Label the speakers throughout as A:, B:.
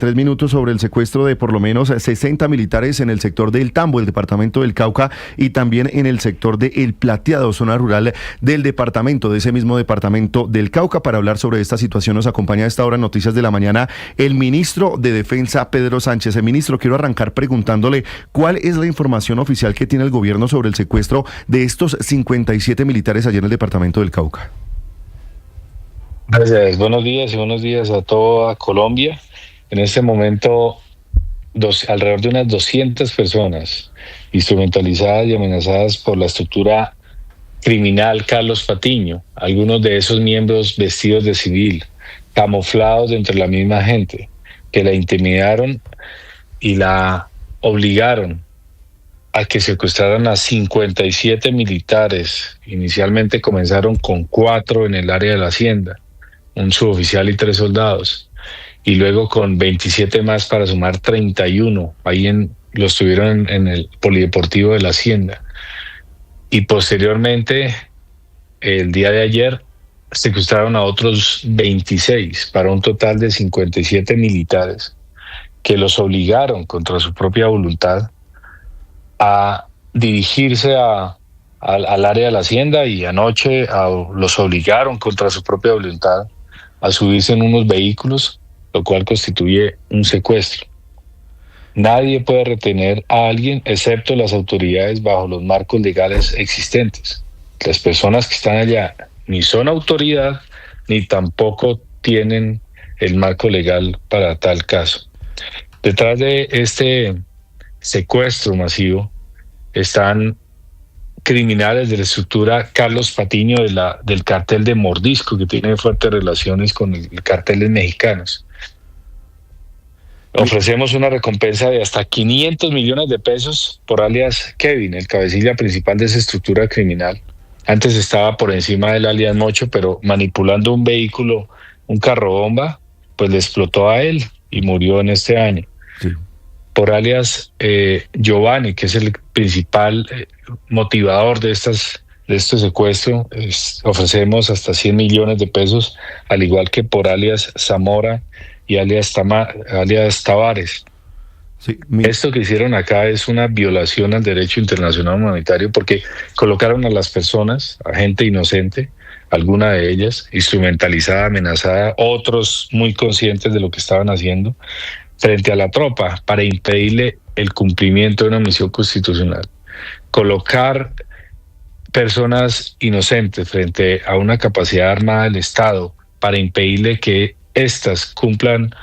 A: 3 minutos sobre el secuestro de por lo menos 60 militares en el sector del Tambo, el departamento del Cauca, y también en el sector de El Plateado, zona rural del departamento, de ese mismo departamento del Cauca. Para hablar sobre esta situación nos acompaña a esta hora en Noticias de la Mañana el ministro de Defensa, Pedro Sánchez. Ministro, quiero arrancar preguntándole cuál es la información oficial que tiene el gobierno sobre el secuestro de estos 57 militares allí en el departamento del Cauca.
B: Gracias, buenos días y buenos días a toda Colombia. En este momento, alrededor de unas 200 personas instrumentalizadas y amenazadas por la estructura criminal Carlos Patiño, algunos de esos miembros vestidos de civil, camuflados entre la misma gente, que la intimidaron y la obligaron a que secuestraran a 57 militares. Inicialmente comenzaron con 4 en el área de la hacienda, un suboficial y 3 soldados. Y luego con 27 más para sumar 31. Los tuvieron en el polideportivo de la hacienda. Y posteriormente, el día de ayer, secuestraron a otros 26 para un total de 57 militares que los obligaron contra su propia voluntad a dirigirse al área de la hacienda, y anoche los obligaron contra su propia voluntad a subirse en unos vehículos, lo cual constituye un secuestro. Nadie puede retener a alguien excepto las autoridades bajo los marcos legales existentes. Las personas que están allá ni son autoridad ni tampoco tienen el marco legal para tal caso. Detrás de este secuestro masivo están criminales de la estructura Carlos Patiño del cartel de Mordisco, que tiene fuertes relaciones con el cartel de mexicanos. Ofrecemos una recompensa de hasta 500 millones de pesos por alias Kevin, el cabecilla principal de esa estructura criminal. Antes estaba por encima del alias Mocho, pero manipulando un vehículo, un carro bomba, pues le explotó a él y murió en este año. Sí. Por alias Giovanni, que es el principal motivador de este secuestro, ofrecemos hasta 100 millones de pesos, al igual que por alias Zamora y alias Tavares. Sí, Esto que hicieron acá es una violación al derecho internacional humanitario, porque colocaron a las personas, a gente inocente, alguna de ellas instrumentalizada, amenazada, otros muy conscientes de lo que estaban haciendo, frente a la tropa para impedirle el cumplimiento de una misión constitucional. Colocar personas inocentes frente a una capacidad armada del Estado para impedirle que éstas cumplan,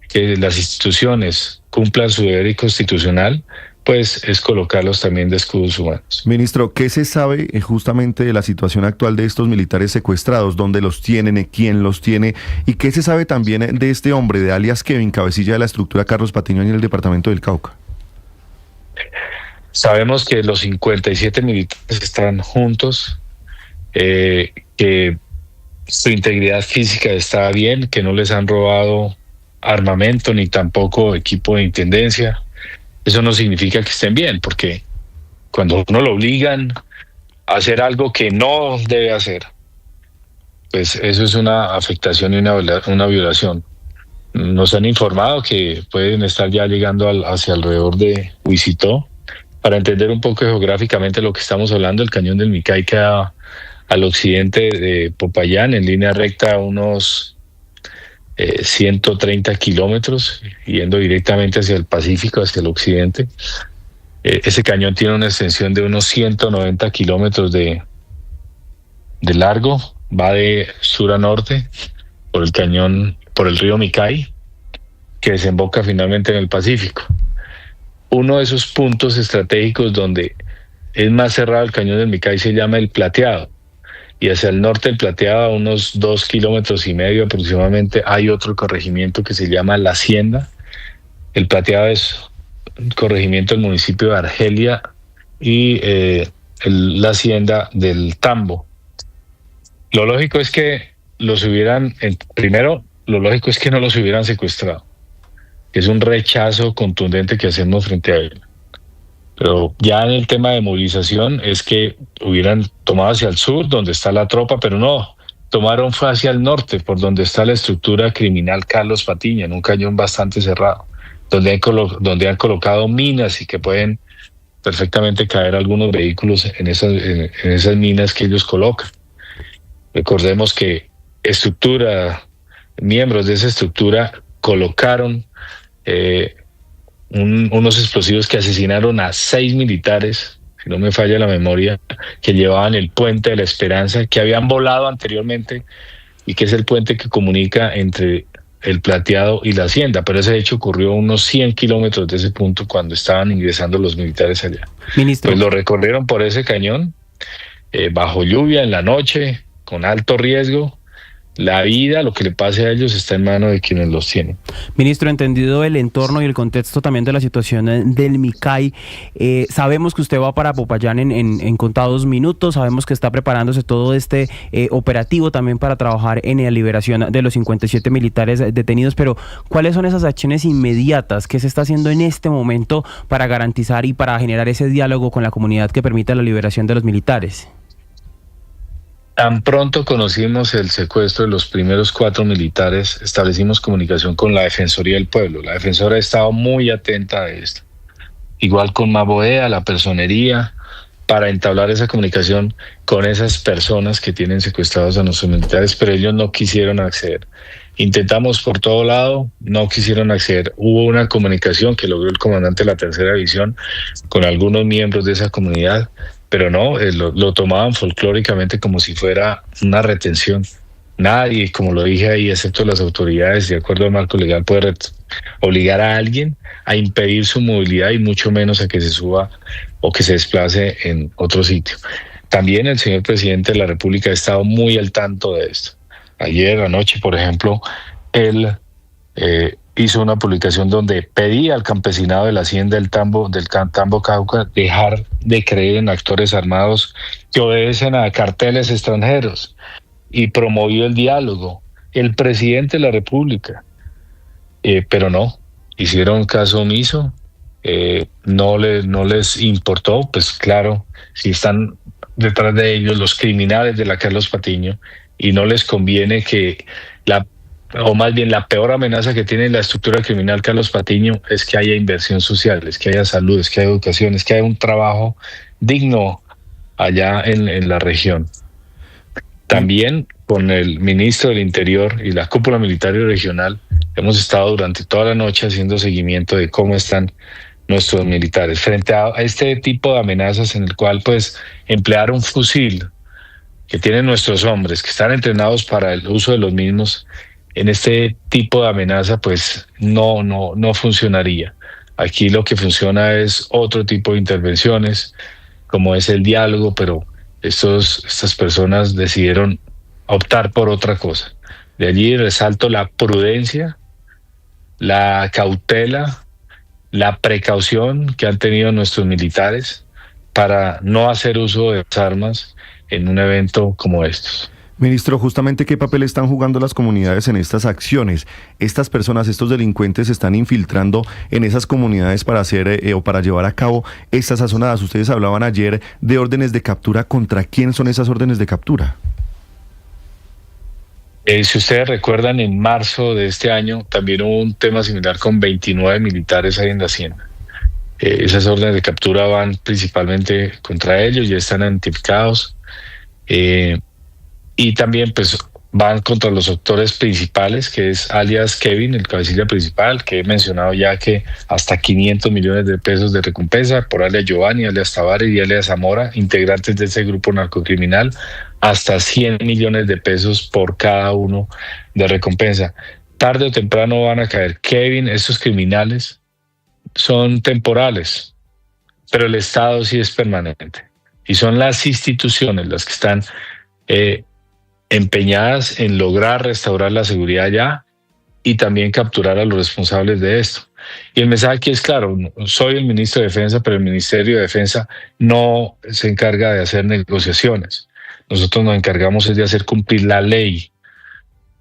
B: que las instituciones cumplan su deber constitucional, pues es colocarlos también de escudos humanos.
A: Ministro, ¿qué se sabe justamente de la situación actual de estos militares secuestrados? ¿Dónde los tienen? ¿Quién los tiene? ¿Y qué se sabe también de este hombre, de alias Kevin, cabecilla de la estructura Carlos Patiño en el departamento del Cauca?
B: Sabemos que los 57 militares están juntos, que su integridad física está bien, que no les han robado armamento ni tampoco equipo de intendencia. Eso no significa que estén bien, porque cuando uno lo obligan a hacer algo que no debe hacer, pues eso es una afectación y una violación. Nos han informado que pueden estar ya llegando hacia alrededor de Huizito. Para entender un poco geográficamente lo que estamos hablando, el cañón del Micay queda al occidente de Popayán, en línea recta unos 130 kilómetros, yendo directamente hacia el Pacífico, hacia el occidente. Ese cañón tiene una extensión de unos 190 kilómetros de largo, va de sur a norte por el cañón, por el río Micay, que desemboca finalmente en el Pacífico. Uno de esos puntos estratégicos donde es más cerrado el cañón del Micay se llama El Plateado, y hacia el norte del Plateado, a unos 2,5 kilómetros aproximadamente, hay otro corregimiento que se llama La Hacienda. El Plateado es un corregimiento del municipio de Argelia y la Hacienda del Tambo. Lo lógico es que lo lógico es que no los hubieran secuestrado, que es un rechazo contundente que hacemos frente a él. Pero ya en el tema de movilización es que hubieran tomado hacia el sur, donde está la tropa, pero no, tomaron fue hacia el norte, por donde está la estructura criminal Carlos Patiño, en un cañón bastante cerrado, donde han colocado minas y que pueden perfectamente caer algunos vehículos en esas minas que ellos colocan. Recordemos que miembros de esa estructura colocaron unos explosivos que asesinaron a 6 militares, si no me falla la memoria, que llevaban el puente de la Esperanza, que habían volado anteriormente y que es el puente que comunica entre el Plateado y la Hacienda, pero ese hecho ocurrió a unos 100 kilómetros de ese punto cuando estaban ingresando los militares allá.
C: Ministro.
B: Pues lo recorrieron por ese cañón, bajo lluvia, en la noche, con alto riesgo. La vida, lo que le pase a ellos, está en manos de quienes los tienen.
C: Ministro, entendido el entorno y el contexto también de la situación del Micay, sabemos que usted va para Popayán en contados minutos, sabemos que está preparándose todo este operativo también para trabajar en la liberación de los 57 militares detenidos, pero ¿cuáles son esas acciones inmediatas que se está haciendo en este momento para garantizar y para generar ese diálogo con la comunidad que permita la liberación de los militares?
B: Tan pronto conocimos el secuestro de los primeros 4 militares, establecimos comunicación con la Defensoría del Pueblo. La Defensora ha estado muy atenta a esto. Igual con Maboea, la Personería, para entablar esa comunicación con esas personas que tienen secuestrados a nuestros militares, pero ellos no quisieron acceder. Intentamos por todo lado, no quisieron acceder. Hubo una comunicación que logró el comandante de la Tercera División con algunos miembros de esa comunidad, pero no, lo tomaban folclóricamente como si fuera una retención. Nadie, como lo dije ahí, excepto las autoridades, de acuerdo al marco legal, puede obligar a alguien a impedir su movilidad y mucho menos a que se suba o que se desplace en otro sitio. También el señor presidente de la República ha estado muy al tanto de esto. Ayer anoche, por ejemplo, él hizo una publicación donde pedía al campesinado de la Hacienda del Tambo Cauca dejar de creer en actores armados que obedecen a carteles extranjeros y promovió el diálogo. El presidente de la República, pero no, hicieron caso omiso, no les importó, pues claro, si están detrás de ellos los criminales de la Carlos Patiño y no les conviene que o más bien la peor amenaza que tiene la estructura criminal Carlos Patiño es que haya inversión social, es que haya salud, es que haya educación, es que haya un trabajo digno allá en la región. También con el ministro del Interior y la cúpula militar y regional hemos estado durante toda la noche haciendo seguimiento de cómo están nuestros militares frente a este tipo de amenazas en el cual pues emplear un fusil que tienen nuestros hombres que están entrenados para el uso de los mismos. En este tipo de amenaza, pues no funcionaría. Aquí lo que funciona es otro tipo de intervenciones, como es el diálogo, pero estas personas decidieron optar por otra cosa. De allí resalto la prudencia, la cautela, la precaución que han tenido nuestros militares para no hacer uso de las armas en un evento como estos.
A: Ministro, justamente ¿qué papel están jugando las comunidades en estas acciones? Estas personas, estos delincuentes se están infiltrando en esas comunidades para hacer o para llevar a cabo estas sazonadas. Ustedes hablaban ayer de órdenes de captura. ¿Contra quién son esas órdenes de captura?
B: Si ustedes recuerdan, en marzo de este año también hubo un tema similar con 29 militares ahí en la Hacienda. Esas órdenes de captura van principalmente contra ellos, ya están identificados. Y también pues van contra los actores principales, que es alias Kevin, el cabecilla principal, que he mencionado ya que hasta 500 millones de pesos de recompensa por alias Giovanni, alias Tavares y alias Zamora, integrantes de ese grupo narcocriminal, hasta 100 millones de pesos por cada uno de recompensa. Tarde o temprano van a caer. Kevin, estos criminales son temporales, pero el Estado sí es permanente. Y son las instituciones las que están empeñadas en lograr restaurar la seguridad allá y también capturar a los responsables de esto. Y el mensaje aquí es claro, soy el ministro de Defensa, pero el Ministerio de Defensa no se encarga de hacer negociaciones. Nosotros nos encargamos es de hacer cumplir la ley.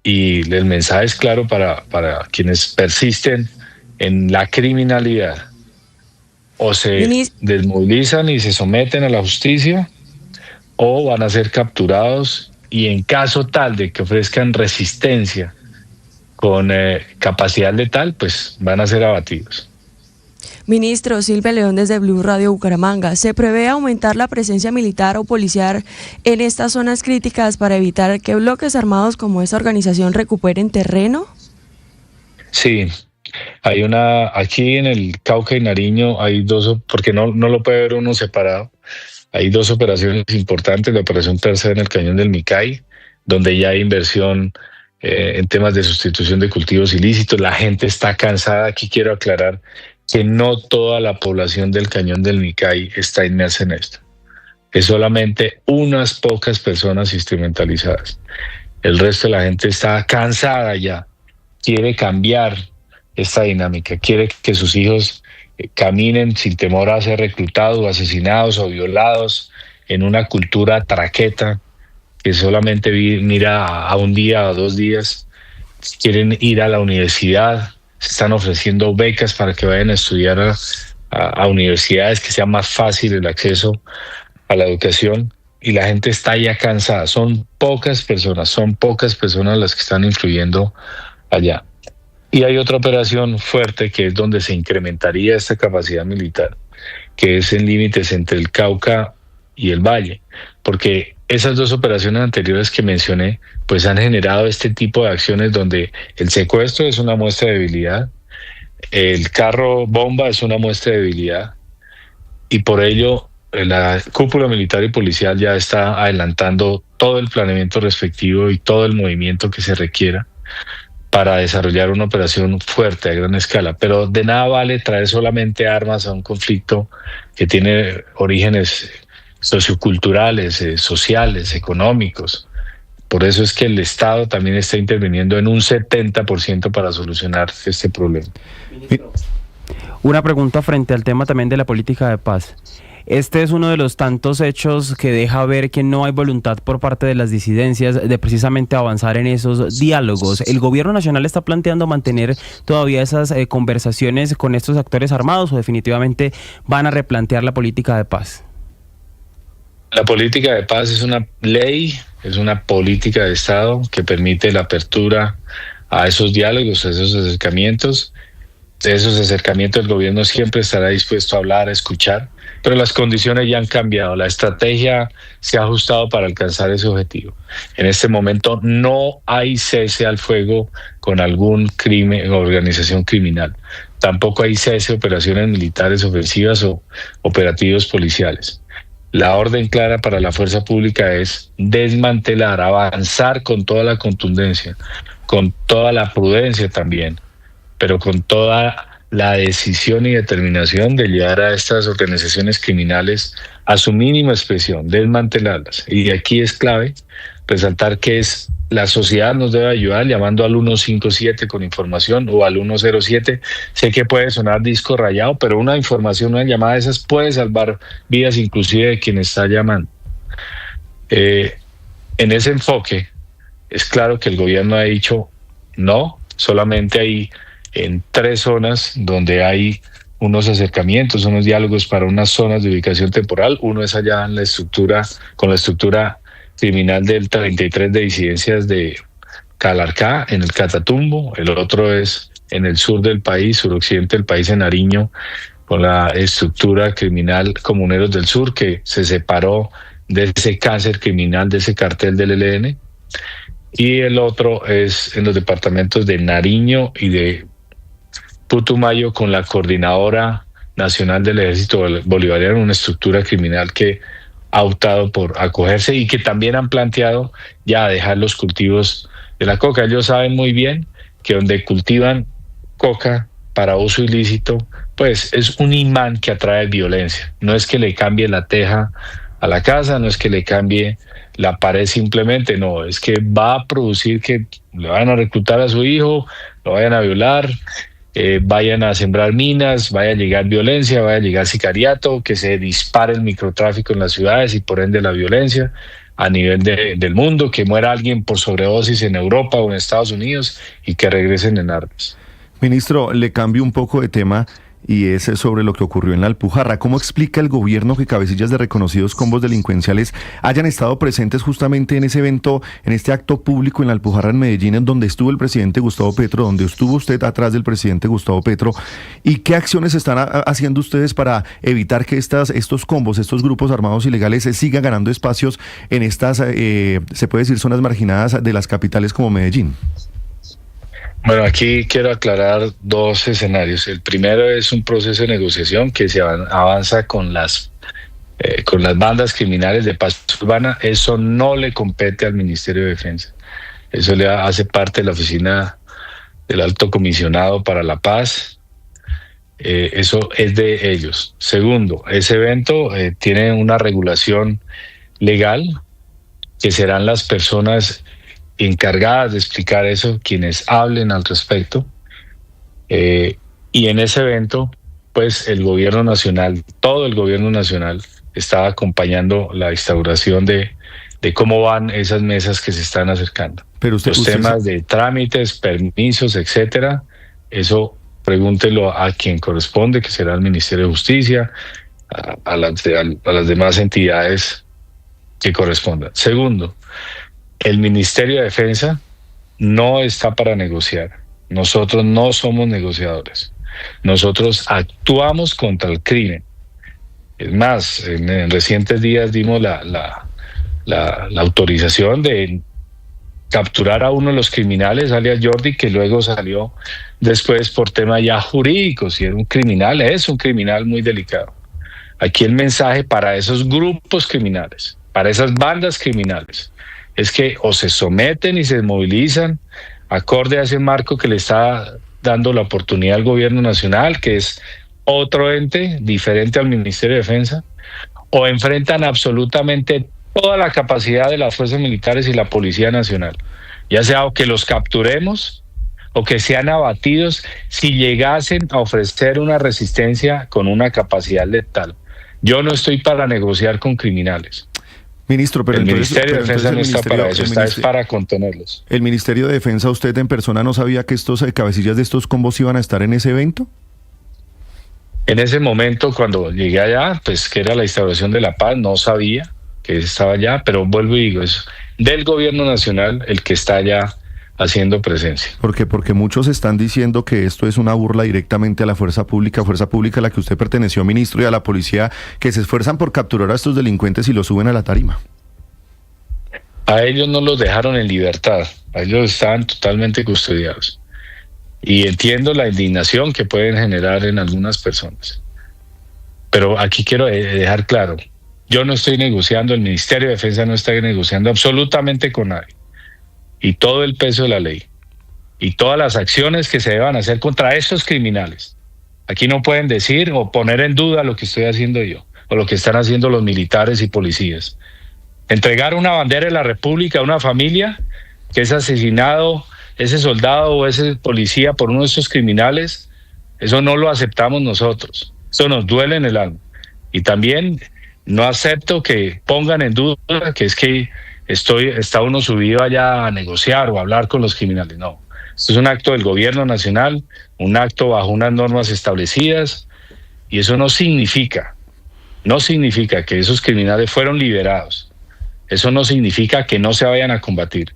B: Y el mensaje es claro para quienes persisten en la criminalidad. O se desmovilizan y se someten a la justicia, o van a ser capturados y en caso tal de que ofrezcan resistencia con capacidad letal, pues van a ser abatidos.
D: Ministro, Silvia León desde Blue Radio Bucaramanga. ¿Se prevé aumentar la presencia militar o policial en estas zonas críticas para evitar que bloques armados como esta organización recuperen terreno?
B: Sí, aquí en el Cauca y Nariño hay dos, porque no lo puede ver uno separado. Hay dos operaciones importantes, la operación Persa en el Cañón del Micay, donde ya hay inversión en temas de sustitución de cultivos ilícitos. La gente está cansada. Aquí quiero aclarar que no toda la población del Cañón del Micay está inmersa en esto. Es solamente unas pocas personas instrumentalizadas. El resto de la gente está cansada ya. Quiere cambiar esta dinámica. Quiere que sus hijos caminen sin temor a ser reclutados o asesinados o violados en una cultura traqueta que solamente mira a un día o 2 días. Quieren ir a la universidad. Se están ofreciendo becas para que vayan a estudiar a universidades, que sea más fácil el acceso a la educación, y la gente está ya cansada. Son pocas personas las que están influyendo allá. Y hay otra operación fuerte que es donde se incrementaría esta capacidad militar, que es en límites entre el Cauca y el Valle, porque esas dos operaciones anteriores que mencioné pues han generado este tipo de acciones donde el secuestro es una muestra de debilidad, el carro bomba es una muestra de debilidad, y por ello la cúpula militar y policial ya está adelantando todo el planeamiento respectivo y todo el movimiento que se requiera para desarrollar una operación fuerte a gran escala. Pero de nada vale traer solamente armas a un conflicto que tiene orígenes socioculturales, sociales, económicos. Por eso es que el Estado también está interviniendo en un 70% para solucionar este problema.
C: Una pregunta frente al tema también de la política de paz. Este es uno de los tantos hechos que deja ver que no hay voluntad por parte de las disidencias de precisamente avanzar en esos diálogos. ¿El gobierno nacional está planteando mantener todavía esas conversaciones con estos actores armados o definitivamente van a replantear la política de paz?
B: La política de paz es una ley, es una política de Estado que permite la apertura a esos diálogos, a esos acercamientos. De esos acercamientos el gobierno siempre estará dispuesto a hablar, a escuchar, pero las condiciones ya han cambiado. La estrategia se ha ajustado para alcanzar ese objetivo. En este momento no hay cese al fuego con algún crimen o organización criminal. Tampoco hay cese de operaciones militares ofensivas o operativos policiales. La orden clara para la fuerza pública es desmantelar, avanzar con toda la contundencia, con toda la prudencia también, pero con toda la decisión y determinación de llevar a estas organizaciones criminales a su mínima expresión, desmantelarlas. Y aquí es clave resaltar que la sociedad nos debe ayudar llamando al 157 con información o al 107. Sé que puede sonar disco rayado, pero una información, una llamada de esas puede salvar vidas inclusive de quien está llamando. En ese enfoque es claro que el gobierno ha dicho no, solamente hay en 3 zonas donde hay unos acercamientos, unos diálogos para unas zonas de ubicación temporal. Uno es allá en la estructura, con la estructura criminal del 33 de disidencias de Calarcá, en el Catatumbo. El otro es en el sur del país, suroccidente del país, en Nariño, con la estructura criminal Comuneros del Sur, que se separó de ese cáncer criminal, de ese cartel del ELN. Y el otro es en los departamentos de Nariño y de Putumayo, con la Coordinadora Nacional del Ejército Bolivariano, una estructura criminal que ha optado por acogerse y que también han planteado ya dejar los cultivos de la coca. Ellos saben muy bien que donde cultivan coca para uso ilícito, pues es un imán que atrae violencia. No es que le cambie la teja a la casa, no es que le cambie la pared simplemente, no, es que va a producir que le vayan a reclutar a su hijo, lo vayan a violar, vayan a sembrar minas, vaya a llegar violencia, vaya a llegar sicariato, que se dispare el microtráfico en las ciudades y por ende la violencia a nivel del mundo, que muera alguien por sobredosis en Europa o en Estados Unidos y que regresen en armas.
A: Ministro, le cambio un poco de tema y es sobre lo que ocurrió en la Alpujarra. ¿Cómo explica el gobierno que cabecillas de reconocidos combos delincuenciales hayan estado presentes justamente en ese evento, en este acto público en la Alpujarra en Medellín, en donde estuvo el presidente Gustavo Petro, donde estuvo usted atrás del presidente Gustavo Petro? ¿Y qué acciones están haciendo ustedes para evitar que estos combos, estos grupos armados ilegales sigan ganando espacios en estas, se puede decir, zonas marginadas de las capitales como Medellín?
B: Bueno, aquí quiero aclarar dos escenarios. El primero es un proceso de negociación que se avanza con las bandas criminales de paz urbana. Eso no le compete al Ministerio de Defensa. Eso le hace parte de la oficina del Alto Comisionado para la Paz. Eso es de ellos. Segundo, ese evento tiene una regulación legal que serán las personas encargadas de explicar eso, quienes hablen al respecto. Y en ese evento, pues el gobierno nacional, todo el gobierno nacional, estaba acompañando la instauración de cómo van esas mesas que se están acercando.
A: Pero
B: los temas de trámites, permisos, etcétera, eso pregúntelo a quien corresponde, que será el Ministerio de Justicia, a las demás entidades que correspondan. Segundo, el Ministerio de Defensa no está para negociar. Nosotros no somos negociadores. Nosotros actuamos contra el crimen. Es más, en recientes días dimos la autorización de capturar a uno de los criminales, alias Jordi, que luego salió después por temas ya jurídicos. Si era un criminal, es un criminal muy delicado. Aquí el mensaje para esos grupos criminales, para esas bandas criminales, es que o se someten y se movilizan acorde a ese marco que le está dando la oportunidad al gobierno nacional, que es otro ente diferente al Ministerio de Defensa, o enfrentan absolutamente toda la capacidad de las fuerzas militares y la Policía Nacional, ya sea o que los capturemos o que sean abatidos si llegasen a ofrecer una resistencia con una capacidad letal. Yo no estoy para negociar con criminales.
A: Ministro, pero
B: el
A: entonces,
B: Ministerio de Defensa no está para eso, está para contenerlos.
A: ¿El Ministerio de Defensa, usted en persona no sabía que estos cabecillas de estos combos iban a estar en ese evento?
B: En ese momento, cuando llegué allá, pues que era la instauración de la paz, no sabía que estaba allá, pero vuelvo y digo, es del gobierno nacional el que está allá haciendo presencia.
A: Porque muchos están diciendo que esto es una burla directamente a la fuerza pública a la que usted perteneció, ministro, y a la policía, que se esfuerzan por capturar a estos delincuentes y los suben a la tarima.
B: A ellos no los dejaron en libertad, a ellos estaban totalmente custodiados. Y entiendo la indignación que pueden generar en algunas personas. Pero aquí quiero dejar claro, yo no estoy negociando, el Ministerio de Defensa no está negociando absolutamente con nadie. Y todo el peso de la ley y todas las acciones que se deban hacer contra estos criminales. Aquí no pueden decir o poner en duda lo que estoy haciendo yo o lo que están haciendo los militares y policías. Entregar una bandera de la República a una familia que es asesinado, ese soldado o ese policía por uno de estos criminales, eso no lo aceptamos nosotros. Eso nos duele en el alma. Y también no acepto que pongan en duda que es que está uno subido allá a negociar o a hablar con los criminales. No, esto es un acto del gobierno nacional, un acto bajo unas normas establecidas, y eso no significa que esos criminales fueron liberados. Eso no significa que no se vayan a combatir.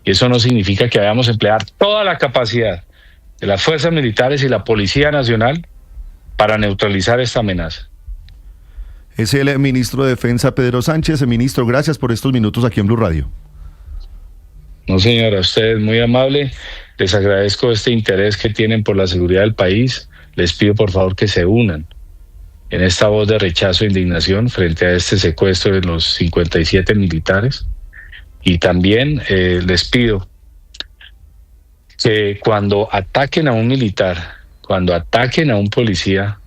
B: Y eso no significa que vayamos a emplear toda la capacidad de las fuerzas militares y la Policía Nacional para neutralizar esta amenaza.
A: Es el ministro de Defensa, Pedro Sánchez. Ministro, gracias por estos minutos aquí en Blue Radio.
B: No, señora, usted es muy amable. Les agradezco este interés que tienen por la seguridad del país. Les pido, por favor, que se unan en esta voz de rechazo e indignación frente a este secuestro de los 57 militares. Y también les pido que cuando ataquen a un militar, cuando ataquen a un policía,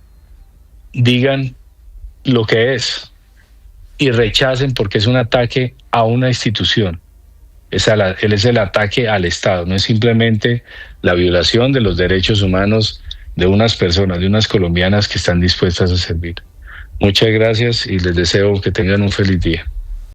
B: digan lo que es y rechacen, porque es un ataque a una institución. Es el ataque al Estado, no es simplemente la violación de los derechos humanos de unas personas, de unas colombianas que están dispuestas a servir. Muchas gracias y les deseo que tengan un feliz día.